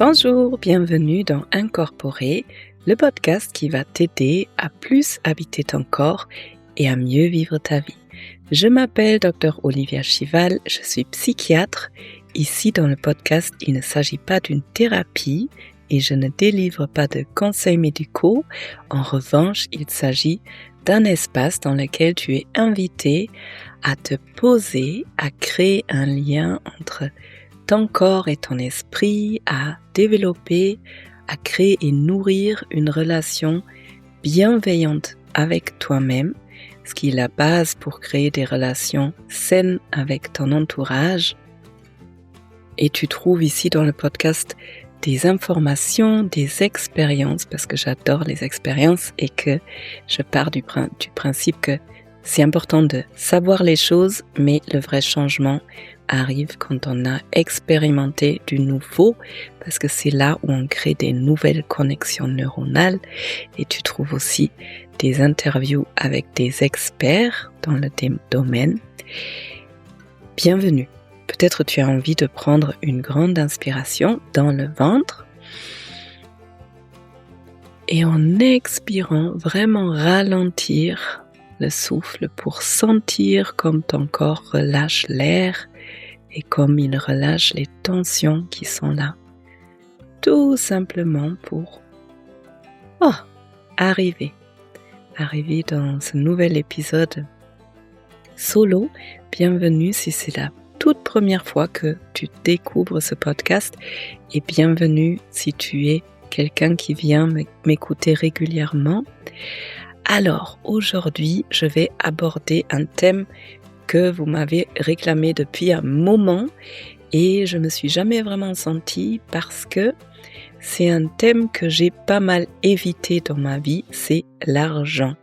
Bonjour, bienvenue dans Incorporer, le podcast qui va t'aider à plus habiter ton corps et à mieux vivre ta vie. Je m'appelle Dr Olivia Chival, je suis psychiatre. Ici dans le podcast, il ne s'agit pas d'une thérapie et je ne délivre pas de conseils médicaux. En revanche, il s'agit d'un espace dans lequel tu es invité à te poser, à créer un lien entre ton corps et ton esprit, à développer, à créer et nourrir une relation bienveillante avec toi-même, ce qui est la base pour créer des relations saines avec ton entourage. Et tu trouves ici dans le podcast des informations, des expériences, parce que j'adore les expériences et que je pars du principe que c'est important de savoir les choses, mais le vrai changement arrive quand on a expérimenté du nouveau, parce que c'est là où on crée des nouvelles connexions neuronales. Et tu trouves aussi des interviews avec des experts dans le domaine. Bienvenue. Peut-être tu as envie de prendre une grande inspiration dans le ventre et en expirant, vraiment ralentir le souffle pour sentir comme ton corps relâche l'air et comme il relâche les tensions qui sont là. Tout simplement pour arriver dans ce nouvel épisode solo. Bienvenue si c'est la toute première fois que tu découvres ce podcast et bienvenue si tu es quelqu'un qui vient m'écouter régulièrement. Alors, aujourd'hui, je vais aborder un thème que vous m'avez réclamé depuis un moment et je me suis jamais vraiment sentie parce que c'est un thème que j'ai pas mal évité dans ma vie, c'est l'argent.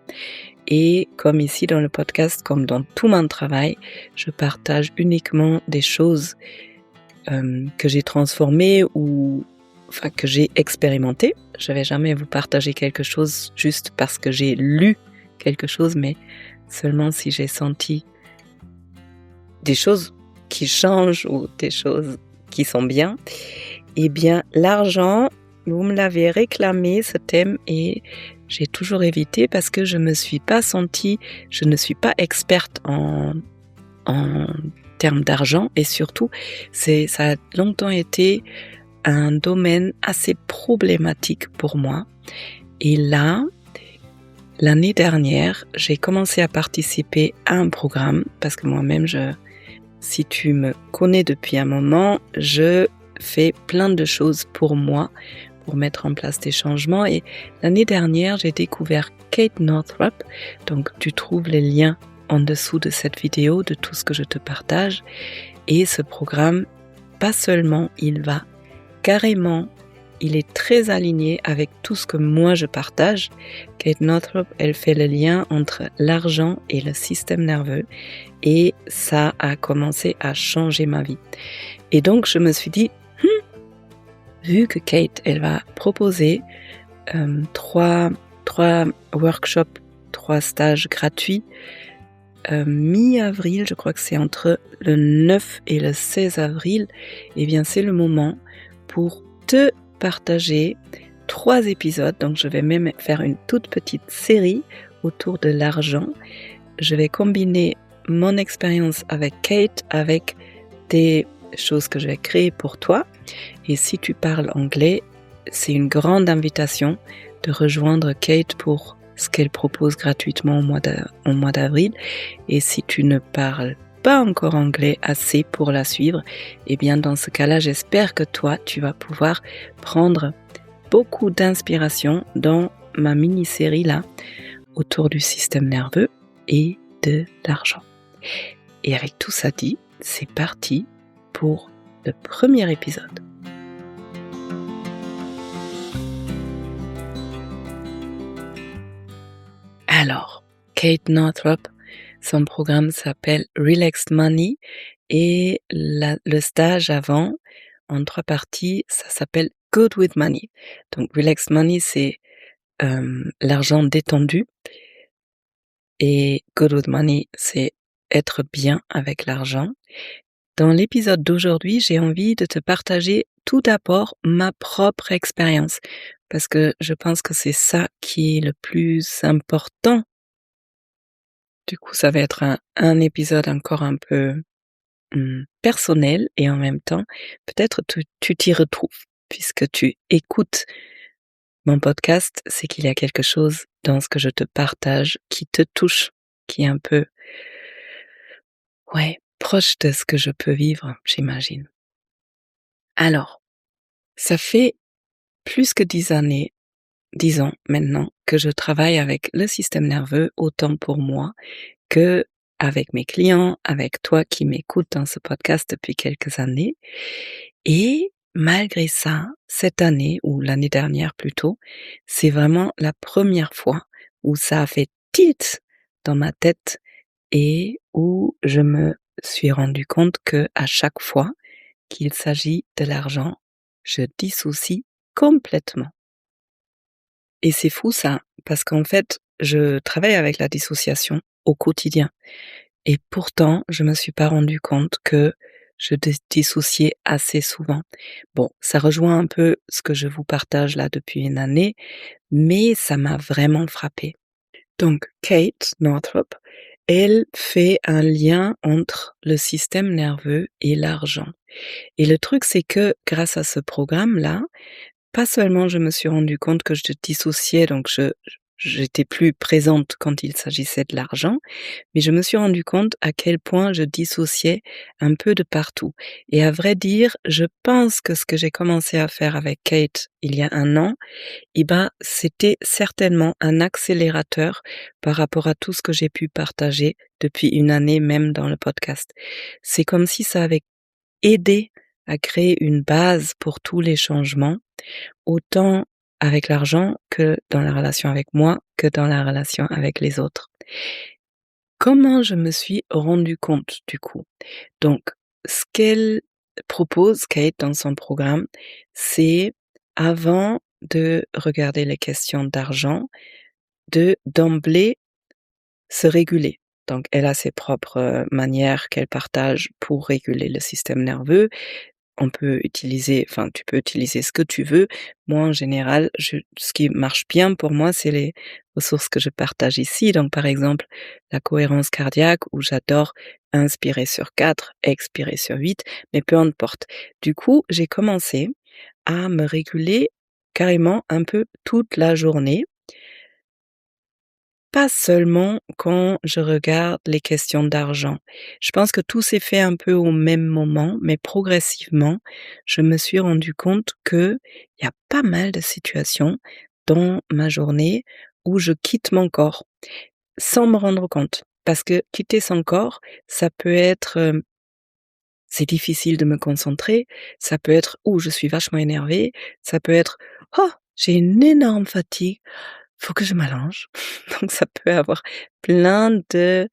Et comme ici dans le podcast, comme dans tout mon travail, je partage uniquement des choses que j'ai transformées ou que j'ai expérimentées. Je ne vais jamais vous partager quelque chose juste parce que j'ai lu quelque chose, mais seulement si j'ai senti des choses qui changent ou des choses qui sont bien. Eh bien, l'argent, vous me l'avez réclamé ce thème et j'ai toujours évité parce que je ne suis pas experte en termes d'argent et surtout, ça a longtemps été un domaine assez problématique pour moi. Et là, l'année dernière, j'ai commencé à participer à un programme parce que moi-même, si tu me connais depuis un moment, je fais plein de choses pour moi, pour mettre en place des changements. Et l'année dernière, j'ai découvert Kate Northrup. Donc, tu trouves les liens en dessous de cette vidéo, de tout ce que je te partage. Et ce programme, pas seulement, il est très aligné avec tout ce que moi je partage. Kate Northrup, elle fait le lien entre l'argent et le système nerveux. Et ça a commencé à changer ma vie. Et donc, je me suis dit, vu que Kate, elle va proposer 3 workshops, 3 stages gratuits, mi-avril, je crois que c'est entre le 9 et le 16 avril, eh bien c'est le moment pour te partager 3 épisodes. Donc je vais même faire une toute petite série autour de l'argent. Je vais combiner mon expérience avec Kate avec des choses que je vais créer pour toi. Et si tu parles anglais, c'est une grande invitation de rejoindre Kate pour ce qu'elle propose gratuitement au mois d'avril. Et si tu ne parles pas encore anglais assez pour la suivre, eh bien dans ce cas-là, j'espère que toi, tu vas pouvoir prendre beaucoup d'inspiration dans ma mini-série là, autour du système nerveux et de l'argent. Et avec tout ça dit, c'est parti pour le premier épisode. Alors, Kate Northrup, son programme s'appelle Relaxed Money et le stage avant, en 3 parties, ça s'appelle Good with Money. Donc, Relaxed Money, c'est l'argent détendu et Good with Money, c'est être bien avec l'argent. Dans l'épisode d'aujourd'hui, j'ai envie de te partager tout d'abord ma propre expérience, parce que je pense que c'est ça qui est le plus important. Du coup, ça va être un épisode encore un peu, personnel et en même temps, peut-être tu t'y retrouves. Puisque tu écoutes mon podcast, c'est qu'il y a quelque chose dans ce que je te partage qui te touche, qui est un peu, ouais, proche de ce que je peux vivre, j'imagine. Alors, ça fait plus que 10 années, 10 ans maintenant, que je travaille avec le système nerveux, autant pour moi que avec mes clients, avec toi qui m'écoutes dans ce podcast depuis quelques années. Et malgré ça, cette année ou l'année dernière plutôt, c'est vraiment la première fois où ça a fait tilt dans ma tête et où je me suis rendu compte que à chaque fois qu'il s'agit de l'argent, je dissocie complètement. Et c'est fou ça, parce qu'en fait, je travaille avec la dissociation au quotidien. Et pourtant, je me suis pas rendu compte que je dissociais assez souvent. Bon, ça rejoint un peu ce que je vous partage là depuis une année, mais ça m'a vraiment frappée. Donc, Kate Northrop, elle fait un lien entre le système nerveux et l'argent. Et le truc, c'est que grâce à ce programme-là, pas seulement je me suis rendu compte que je dissociais, donc j'étais plus présente quand il s'agissait de l'argent, mais je me suis rendu compte à quel point je dissociais un peu de partout. Et à vrai dire, je pense que ce que j'ai commencé à faire avec Kate il y a un an, eh ben, c'était certainement un accélérateur par rapport à tout ce que j'ai pu partager depuis une année, même dans le podcast. C'est comme si ça avait aidé à créer une base pour tous les changements, autant avec l'argent que dans la relation avec moi, que dans la relation avec les autres. Comment je me suis rendu compte du coup? Donc, ce qu'elle propose, Kate, dans son programme, c'est avant de regarder les questions d'argent, de d'emblée se réguler. Donc elle a ses propres, manières qu'elle partage pour réguler le système nerveux. On peut utiliser enfin, tu peux utiliser ce que tu veux. Moi, en général, ce qui marche bien pour moi, c'est les ressources que je partage ici. Donc, par exemple, la cohérence cardiaque où j'adore inspirer sur 4, expirer sur 8, mais peu importe. Du coup, j'ai commencé à me réguler carrément un peu toute la journée. Pas seulement quand je regarde les questions d'argent. Je pense que tout s'est fait un peu au même moment, mais progressivement, je me suis rendu compte qu'il y a pas mal de situations dans ma journée où je quitte mon corps, sans me rendre compte. Parce que quitter son corps, ça peut être, c'est difficile de me concentrer, ça peut être: «Ouh, je suis vachement énervée», ça peut être: «Oh, j'ai une énorme fatigue, faut que je m'allonge». Donc ça peut avoir plein de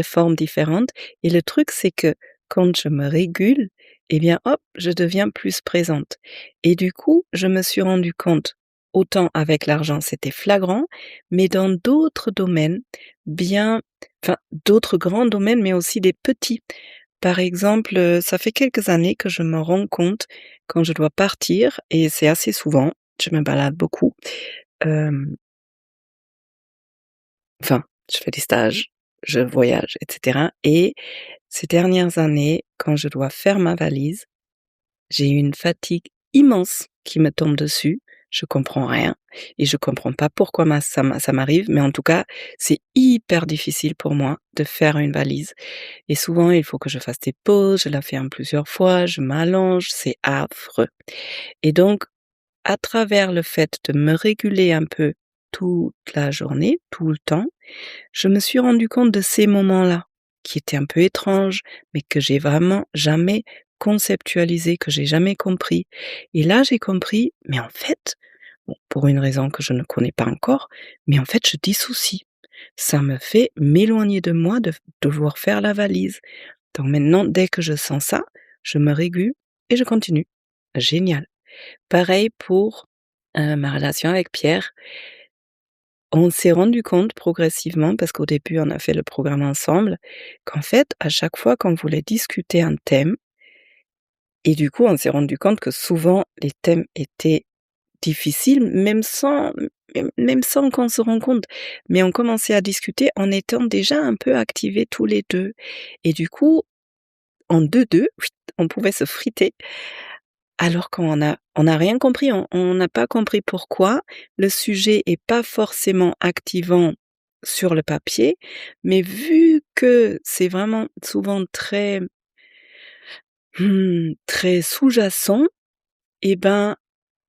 formes différentes et le truc, c'est que quand je me régule, eh bien, hop, je deviens plus présente et du coup, je me suis rendu compte, autant avec l'argent, c'était flagrant, mais dans d'autres domaines, bien enfin, d'autres grands domaines, mais aussi des petits. Par exemple, ça fait quelques années que je me rends compte quand je dois partir et c'est assez souvent, je me balade beaucoup, hem, enfin, je fais des stages, je voyage et cetera et ces dernières années, quand je dois faire ma valise, j'ai une fatigue immense qui me tombe dessus. Je comprends rien et je comprends pas pourquoi ça m'arrive, mais en tout cas, c'est hyper difficile pour moi de faire une valise et souvent, il faut que je fasse des pauses, je la fais en plusieurs fois, je m'allonge, c'est affreux et donc à travers le fait de me réguler un peu toute la journée, tout le temps, je me suis rendu compte de ces moments-là, qui étaient un peu étranges, mais que j'ai vraiment jamais conceptualisé, que j'ai jamais compris. Et là, j'ai compris, mais en fait, bon, pour une raison que je ne connais pas encore, mais en fait, je dissocie. Ça me fait m'éloigner de moi de devoir faire la valise. Donc maintenant, dès que je sens ça, je me régule et je continue. Génial. Pareil pour ma relation avec Pierre. On s'est rendu compte progressivement, parce qu'au début on a fait le programme ensemble, qu'en fait, à chaque fois qu'on voulait discuter un thème, Et du coup, on s'est rendu compte que souvent les thèmes étaient difficiles, même sans qu'on se rende compte. Mais on commençait à discuter en étant déjà un peu activés tous les 2. Et du coup, en deux, on pouvait se friter alors qu'on a rien compris. On n'a pas compris pourquoi le sujet est pas forcément activant sur le papier, mais vu que c'est vraiment souvent très sous-jacent, et ben,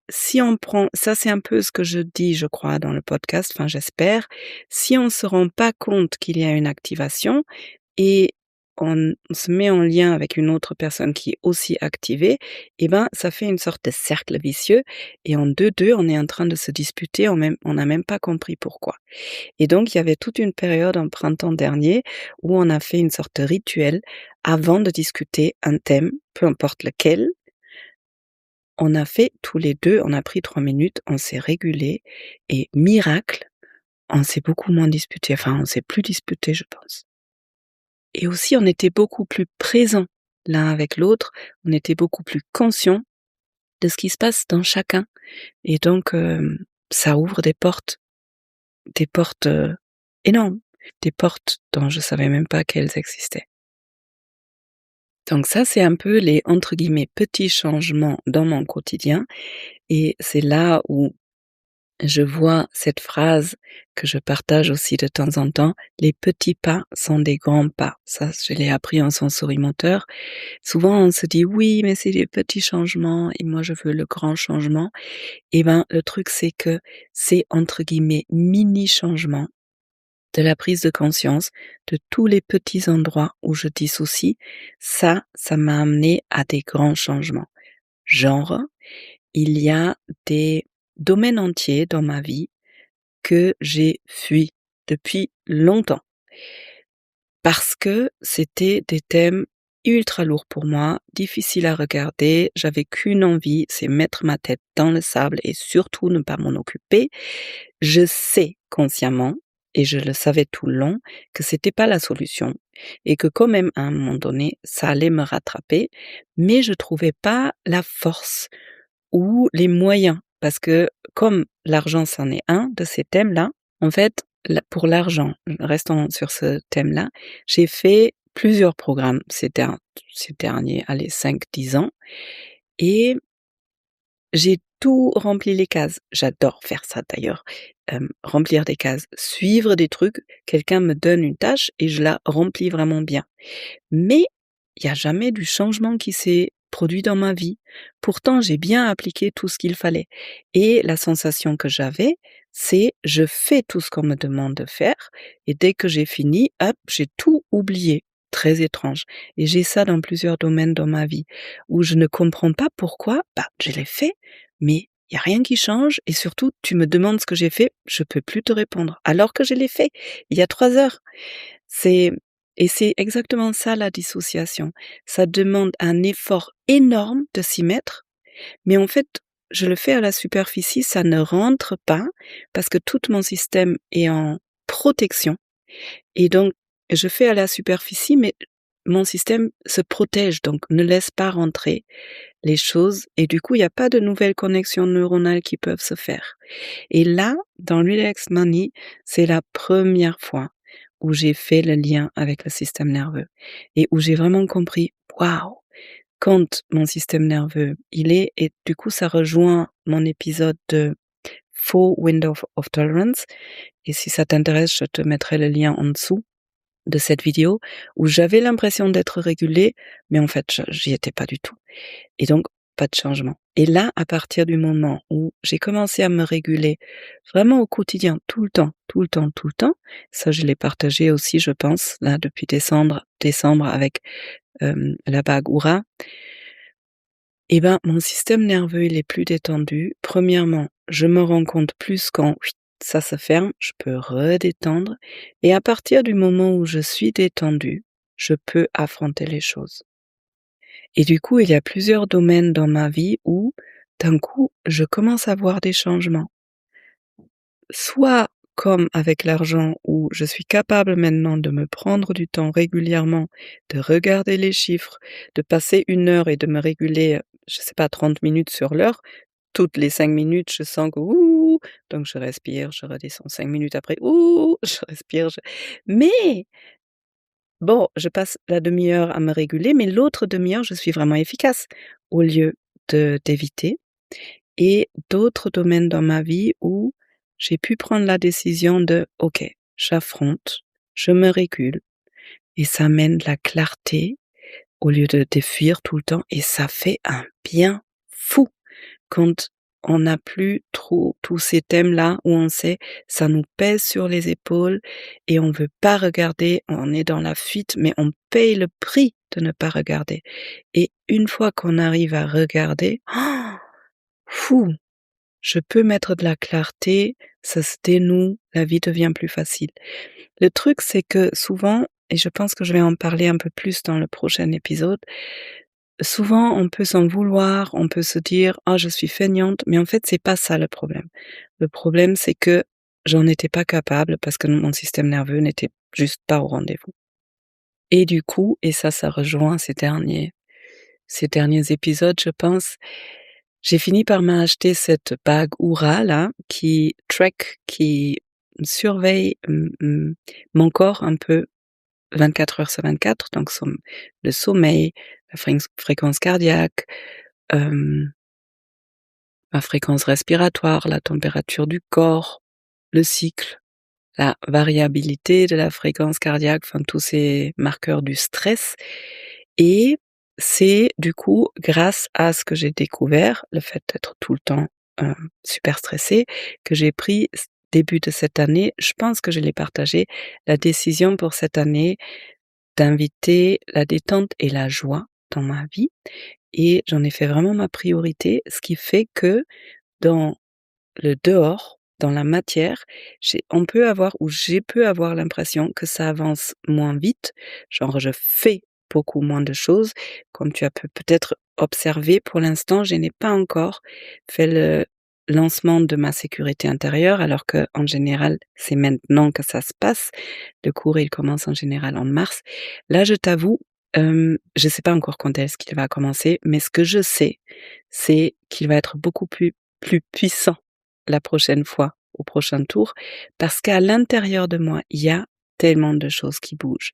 si on prend ça, c'est un peu ce que je dis, je crois, dans le podcast, enfin j'espère, si on se rend pas compte qu'il y a une activation et on se met en lien avec une autre personne qui est aussi activée, et ben, ça fait une sorte de cercle vicieux et en deux, on est en train de se disputer, on n'a même pas compris pourquoi. Et donc il y avait toute une période en printemps dernier où on a fait une sorte de rituel avant de discuter un thème, peu importe lequel. On a fait tous les 2, on a pris 3 minutes, on s'est régulés et miracle, on s'est beaucoup moins disputés, enfin on s'est plus disputés je pense. Et aussi on était beaucoup plus présents l'un avec l'autre, on était beaucoup plus conscients de ce qui se passe dans chacun et donc ça ouvre des portes, énormes, des portes dont je savais même pas qu'elles existaient. Donc ça, c'est un peu les entre guillemets «petits changements» dans mon quotidien et c'est là où je vois cette phrase que je partage aussi de temps en temps: «Les petits pas sont des grands pas». Ça, je l'ai appris en sensorimoteur. Souvent, on se dit: «Oui, mais c'est des petits changements et moi je veux le grand changement». Et ben, le truc, c'est que c'est entre guillemets «mini changements» de la prise de conscience de tous les petits endroits où je dissocie. Ça m'a amené à des grands changements. Genre, il y a des domaines entiers dans ma vie que j'ai fui depuis longtemps. Parce que c'était des thèmes ultra lourds pour moi, difficiles à regarder. J'avais qu'une envie, c'est mettre ma tête dans le sable et surtout ne pas m'en occuper. Je sais consciemment, et je le savais tout le long, que c'était pas la solution et que quand même à un moment donné, ça allait me rattraper, mais je trouvais pas la force ou les moyens. Parce que comme l'argent, c'en est un de ces thèmes-là, en fait, pour l'argent, restons sur ce thème-là, j'ai fait plusieurs programmes ces derniers, allez, 5-10 ans et j'ai tout rempli les cases. J'adore faire ça d'ailleurs, remplir des cases, suivre des trucs, quelqu'un me donne une tâche et je la remplis vraiment bien. Mais il y a jamais du changement qui s'est produit dans ma vie. Pourtant, j'ai bien appliqué tout ce qu'il fallait et la sensation que j'avais, c'est: je fais tout ce qu'on me demande de faire et dès que j'ai fini, hop, j'ai tout oublié. Très étrange et j'ai ça dans plusieurs domaines dans ma vie où je ne comprends pas pourquoi, je l'ai fait, mais il y a rien qui change et surtout tu me demandes ce que j'ai fait, je peux plus te répondre alors que je l'ai fait il y a 3 heures. C'est et c'est exactement ça la dissociation. Ça demande un effort énorme de s'y mettre, mais en fait, je le fais à la superficie, ça ne rentre pas parce que tout mon système est en protection et donc je fais à la superficie, mais mon système se protège, donc ne laisse pas rentrer les choses et du coup, il y a pas de nouvelles connexions neuronales qui peuvent se faire. Et là, dans Relax Money, c'est la première fois où j'ai fait le lien avec le système nerveux et où j'ai vraiment compris: «Waouh! Quand mon système nerveux, il est» et du coup, ça rejoint mon épisode de Faux Window of Tolerance et si ça t'intéresse, je te mettrai le lien en dessous de cette vidéo où j'avais l'impression d'être régulée, mais en fait, j'y étais pas du tout. Et donc, pas de changement. Et là, à partir du moment où j'ai commencé à me réguler vraiment au quotidien, tout le temps, tout le temps, tout le temps, ça je l'ai partagé aussi, je pense, là depuis décembre avec la bague Oura, et ben mon système nerveux il est plus détendu. Premièrement, je me rends compte plus quand ça se ferme, je peux redétendre, et à partir du moment où je suis détendue, je peux affronter les choses. Et du coup, il y a plusieurs domaines dans ma vie où, d'un coup, je commence à voir des changements. Soit comme avec l'argent où je suis capable maintenant de me prendre du temps régulièrement, de regarder les chiffres, de passer 1 heure et de me réguler, je sais pas 30 minutes sur l'heure. Toutes les 5 minutes, je sens que ouh, donc je respire, je redescends 5 minutes après, ouh, je respire, mais bon, je passe la demi-heure à me réguler, mais l'autre demi-heure, je suis vraiment efficace au lieu d'éviter. Et d'autres domaines dans ma vie où j'ai pu prendre la décision de: «OK, j'affronte, je me régule» et ça mène de la clarté au lieu de fuir tout le temps et ça fait un bien fou quand on n'a plus trop tous ces thèmes-là où on sait ça nous pèse sur les épaules et on veut pas regarder, on est dans la fuite, mais on paye le prix de ne pas regarder et une fois qu'on arrive à regarder, fou! Je peux mettre de la clarté, ça se dénoue, la vie devient plus facile. Le truc, c'est que souvent, et je pense que je vais en parler un peu plus dans le prochain épisode, souvent on peut s'en vouloir, on peut se dire: «Ah, je suis feignante», mais en fait, c'est pas ça le problème. Le problème, c'est que j'en étais pas capable parce que mon système nerveux n'était juste pas au rendez-vous. Et du coup, et ça rejoint ces derniers épisodes, je pense. J'ai fini par m'acheter cette bague Oura là, qui surveille mon corps un peu 24 heures sur 24, donc le sommeil, la fréquence cardiaque, hem, ma fréquence respiratoire, la température du corps, le cycle, la variabilité de la fréquence cardiaque, enfin tous ces marqueurs du stress. Et c'est du coup grâce à ce que j'ai découvert, le fait d'être tout le temps, super stressée, que j'ai pris début de cette année, je pense que je l'ai partagé, la décision pour cette année d'inviter la détente et la joie dans ma vie et j'en ai fait vraiment ma priorité, ce qui fait que dans le dehors, dans la matière, j'ai pu avoir l'impression que ça avance moins vite, genre je fais beaucoup moins de choses. Comme tu as pu peut-être observer, pour l'instant, je n'ai pas encore fait le lancement de ma sécurité intérieure, alors que en général, c'est maintenant que ça se passe. Le cours, il commence en général en mars. Là, je t'avoue, je sais pas encore quand est-ce qu'il va commencer, mais ce que je sais, c'est qu'il va être beaucoup plus puissant la prochaine fois, au prochain tour, parce qu'à l'intérieur de moi, il y a tellement de choses qui bougent.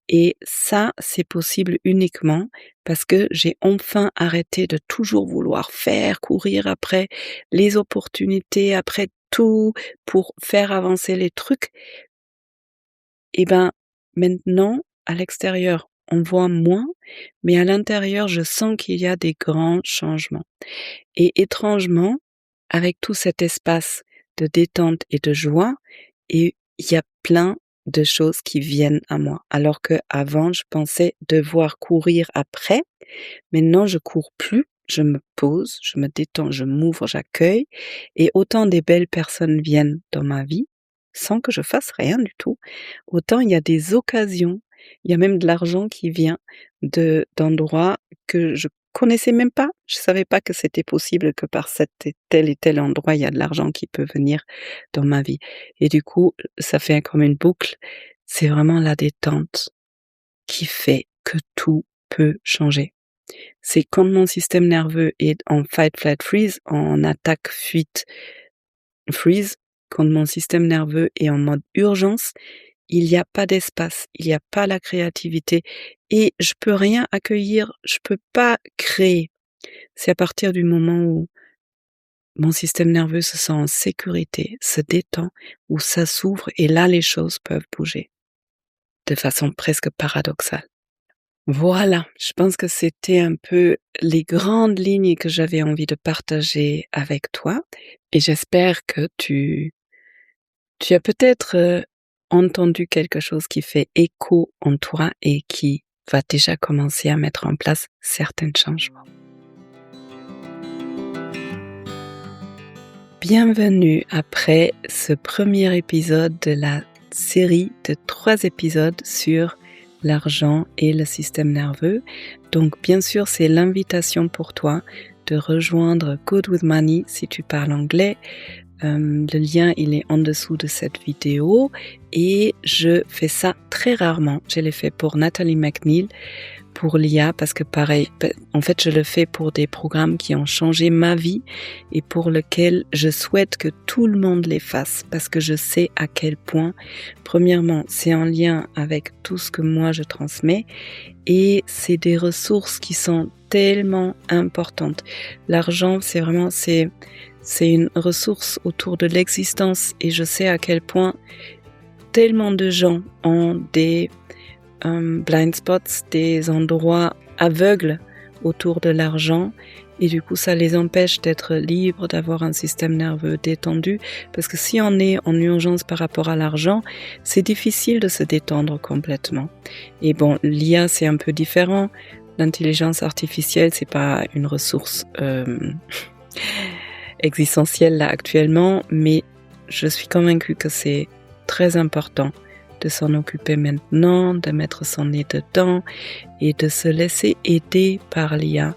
Et ça, c'est possible uniquement parce que j'ai enfin arrêté de toujours vouloir faire, courir après les opportunités, après tout pour faire avancer les trucs. Et ben, maintenant, à l'extérieur, on voit moins, mais à l'intérieur, je sens qu'il y a des grands changements. Et étrangement, avec tout cet espace de détente et de joie, et il y a plein de choses qui viennent à moi. Alors qu'avant, je pensais devoir courir après. Maintenant, je cours plus, je me pose, je me détends, je m'ouvre, j'accueille. Et autant des belles personnes viennent dans ma vie, sans que je fasse rien du tout, autant il y a des occasions, il y a même de l'argent qui vient d'endroits que je connaissais même pas. Je savais pas que c'était possible que par tel et tel endroit, il y a de l'argent qui peut venir dans ma vie. Et du coup, ça fait comme une boucle. C'est vraiment la détente qui fait que tout peut changer. C'est quand mon système nerveux est en fight, flight, freeze, en attaque, fuite, freeze, quand mon système nerveux est en mode urgence, il y a pas d'espace, il y a pas la créativité et je peux rien accueillir, je peux pas créer. C'est à partir du moment où mon système nerveux se sent en sécurité, se détend, où ça s'ouvre et là les choses peuvent bouger de façon presque paradoxale. Voilà, je pense que c'était un peu les grandes lignes que j'avais envie de partager avec toi et j'espère que tu as peut-être, entendu quelque chose qui fait écho en toi et qui va déjà commencer à mettre en place certains changements. Bienvenue après ce premier épisode de la série de 3 épisodes sur l'argent et le système nerveux. Donc bien sûr, c'est l'invitation pour toi de rejoindre Good with Money si tu parles anglais Le lien, il est en dessous de cette vidéo et je fais ça très rarement. Je l'ai fait pour Nathalie McNeil, pour l'IA, parce que pareil, en fait, je le fais pour des programmes qui ont changé ma vie et pour lesquels je souhaite que tout le monde les fasse, parce que je sais à quel point, premièrement, c'est en lien avec tout ce que moi je transmets et c'est des ressources qui sont tellement importantes. L'argent, c'est vraiment, c'est une ressource autour de l'existence et je sais à quel point tellement de gens ont des blind spots, des endroits aveugles autour de l'argent et du coup ça les empêche d'être libres, d'avoir un système nerveux détendu parce que si on est en urgence par rapport à l'argent, c'est difficile de se détendre complètement. Et bon, l'IA c'est un peu différent, l'intelligence artificielle c'est pas une ressource existentielle là actuellement, mais je suis convaincue que c'est très important de s'en occuper maintenant, de mettre son nez dedans et de se laisser aider par l'IA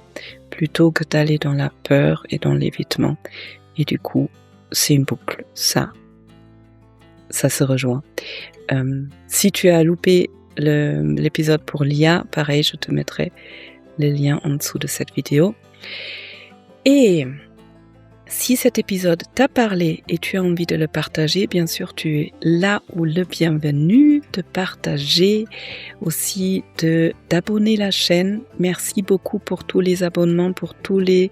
plutôt que d'aller dans la peur et dans l'évitement. Et du coup, c'est une boucle. Ça se rejoint. Si tu as loupé l'épisode pour l'IA, pareil, je te mettrai le lien en dessous de cette vidéo. Et si cet épisode t'a parlé et tu as envie de le partager, bien sûr, tu es là où le bienvenu, de partager, aussi d'abonner la chaîne. Merci beaucoup pour tous les abonnements, pour tous les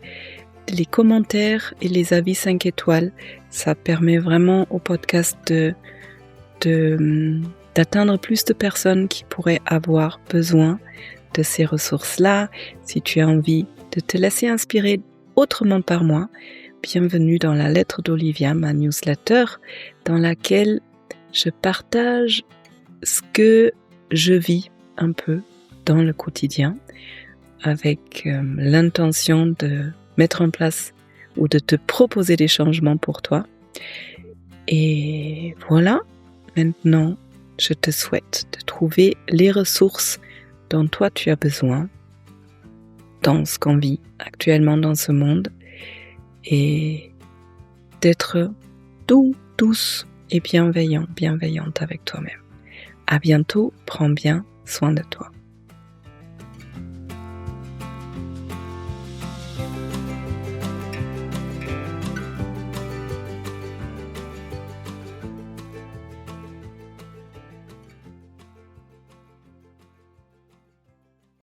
commentaires et les avis 5 étoiles. Ça permet vraiment au podcast d'atteindre plus de personnes qui pourraient avoir besoin de ces ressources-là. Si tu as envie de te laisser inspirer autrement par moi, bienvenue dans la lettre d'Olivia, ma newsletter, dans laquelle je partage ce que je vis un peu dans le quotidien avec l'intention de mettre en place ou de te proposer des changements pour toi. Et voilà, maintenant, je te souhaite de trouver les ressources dont toi tu as besoin dans ce qu'on vit actuellement dans ce monde et d'être douce et bienveillante avec toi-même. À bientôt, prends bien soin de toi.